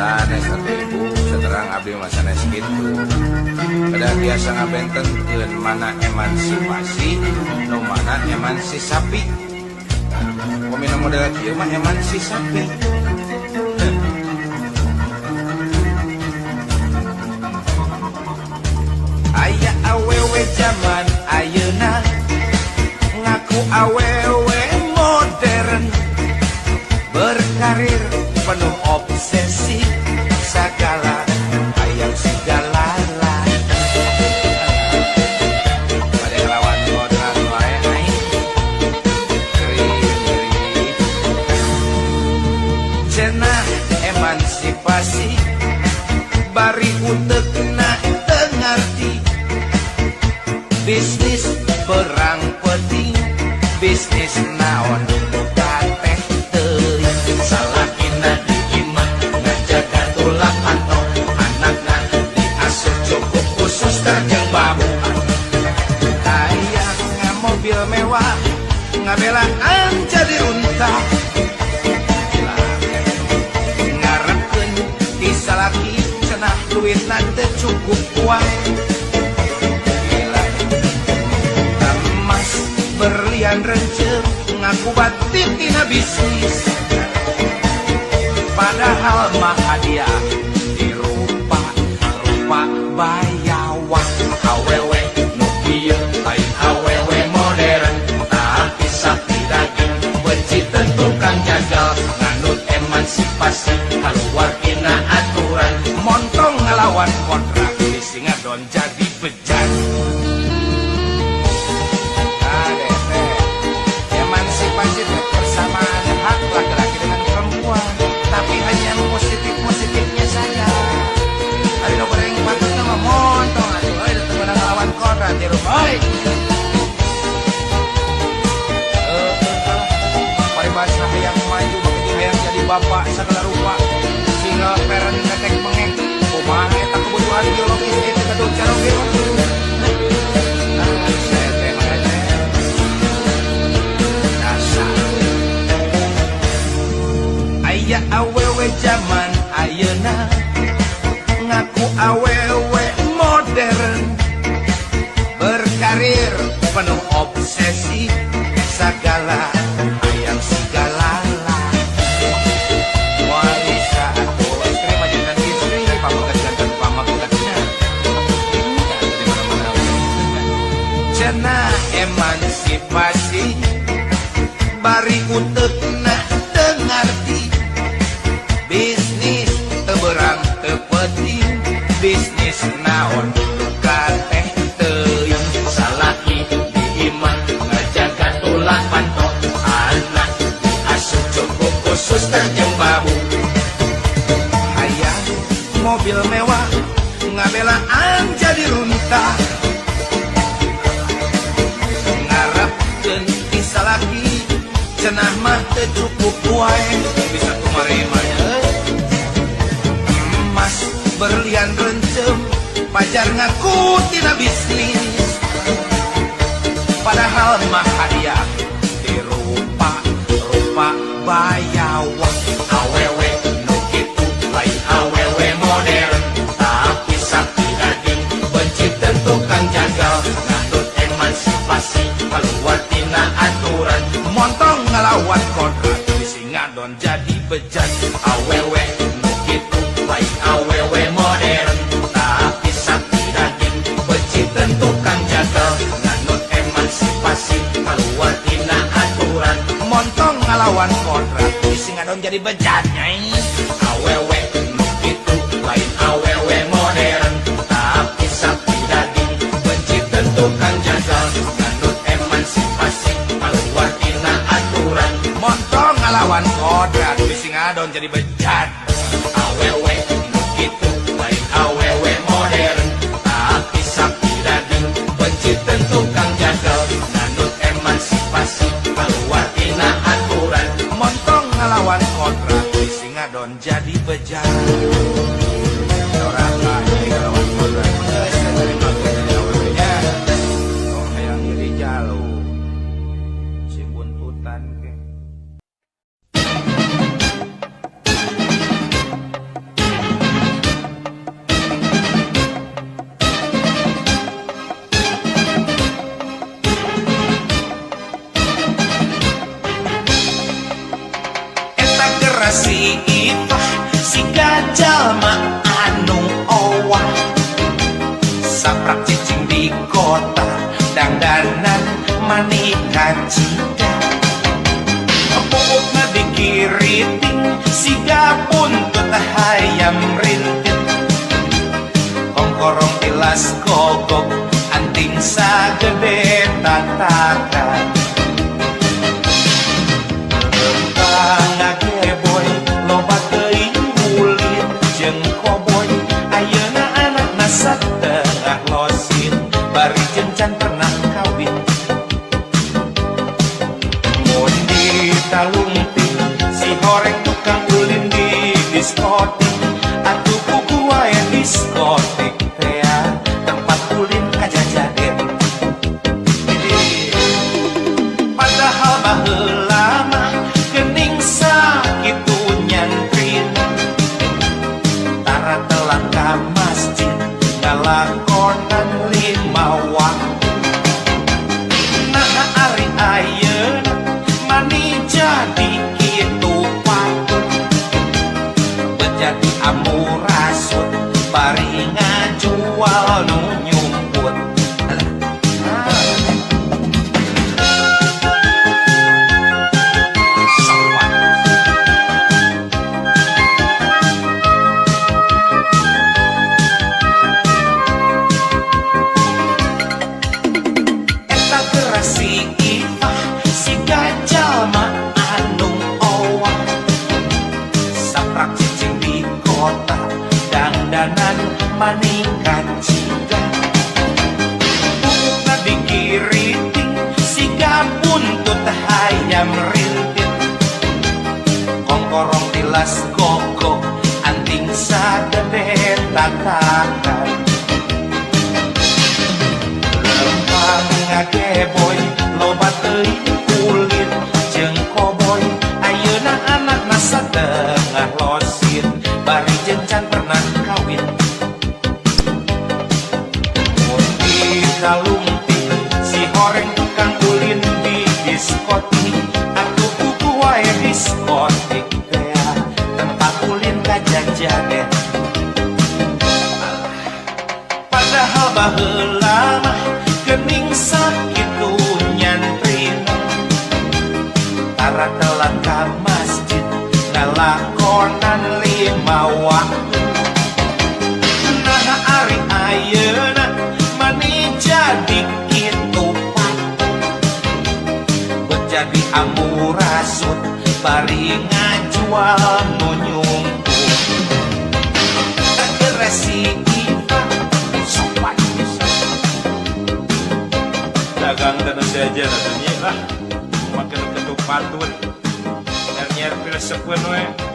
sanes atuh ibu saterang abdi mah sanes kitu. Kada biasa ngabentenkeun mana emansipasi nu mana emansisasi. Pemina model kieu mah emansisasi. Aya awewe zaman ayeuna ngaku awewe modern berkarir penuh obsesi segala hayang segala pada ngelawan modern wae aing cenah emansipasi bari utekna teu ngarti bisnis perang penting bisnis naon kateh teuing salakina diimah ngajaga tulang pantau anakna diasuh cukup khusus terjang babu hayang mobil mewah ngabelaan jadi unta ngarepkeun di salaki cenah duitna teu cukup uang berlian renceng ngaku batin tina bisnis padahal mah hadiah dirupa bayawak awewe nu kieu lain awewe modern tapi sakti daging benci tentu kang jagal nganut emansipasi keluar tina aturan montong ngelawan kontrak di Singadon jadi bejat. Emansipasi persamaan hak laki-laki dengan perempuan, tapi hanya yang positif-positifnya saja. Ada nomor yang patut nama montong atuh, euy teu meunang ngelawan kontrak di rumah. Paribasa hayang maju begitu hayang jadi bapak segala rupa. Single parent ketek mengeng, kumaha eta kebutuhan biologis itu kedu cara biologis. Aya awewe zaman ayeuna ngaku awewe modern berkarir penuh obsesi segala hayang segala wanita atuh istri majikan istri pamagat jantan pamagatna cenah emansipasi bari utekna teu ngarti bisnis teberang tepeting bisnis naon kateh teuing salaki diimah ngajaga tulang pantau anak diasuh cukup khusus terjang babu hayang mobil mewah ngabelaan jadi runta ngarepkeun di salaki cenah mah teu cukup wae bisa kumarimanya emas berlian rencem pajar ngaku tina bisnis padahal mah hadiah dirupa bayawak awewe nu kitu lain awewe modern tapi sakti daging benci tentu kang jagal nganut emansipasi keluar tina aturan montong ngelawan kontrak di Singadon jadi bejat awewe nu kitu lain awewe modern tapi sakti daging benci tentu kang jagal nganut emansipasi keluar tina aturan montong ngelawan kontrak di Singadon jadi bejat nyai awewe nu kitu lain awewe modern tapi sakti daging benci tentu kang jagal nganut emansipasi keluar tina aturan montong ngelawan kontrak di Singadon jadi bejat awewe nu kitu lain awewe modern tapi sakti daging benci tentu kang jagal nganut emansipasi keluar tina aturan montong ngelawan kontrak di Singadon jadi bejat orang lain ngelawan kontrak dari makan dari awalnya oh hayang jadi jalo si buntutan ke hayam rintit kongkorong tilas gogok anting sagede tatakan ngageboy loba teuing ulin jeung koboy ayeuna anakna satengah losin bari jencan pernah kawin mun ditalungting si horeng tukang ulin di diskotik atuh kuku wae diskotik teh tempat ulin kajajaden padahal baheula mah geuning sakitu nyantrina tara telang ka masjid ngalakonan 5 waktu nah ari ayeuna mani jadi kitu patut jadi amurasut bari ngajual nu nyumput eta gerasi ifah si gajal mah anu owah saprak cicing di kota dandanan maningkat ciga bubukna dikiriting siga buntut hayam rintit kongkorong tilas gogok anting sadede tatakan lempang ngageboy loba teuing ulin jeung koboy ayeuna anakna satengah losin bari jencan pernah kawin mun dikalungting si horeng tukang ulin di diskotik atuh kudu wae diskotik teh tempat ulin kajajaden padahal baheula mah geuning sakitu nyantrina tara telat ka masjid ngalakonan 5 waktu nah ari ayeuna mani jadi kitu patut jadi amurasut bari ngajual nu nyungkut gerasi kita sopan dagang tanu saja natanya lah makan ketuk patut nyer-nyer filsafeun we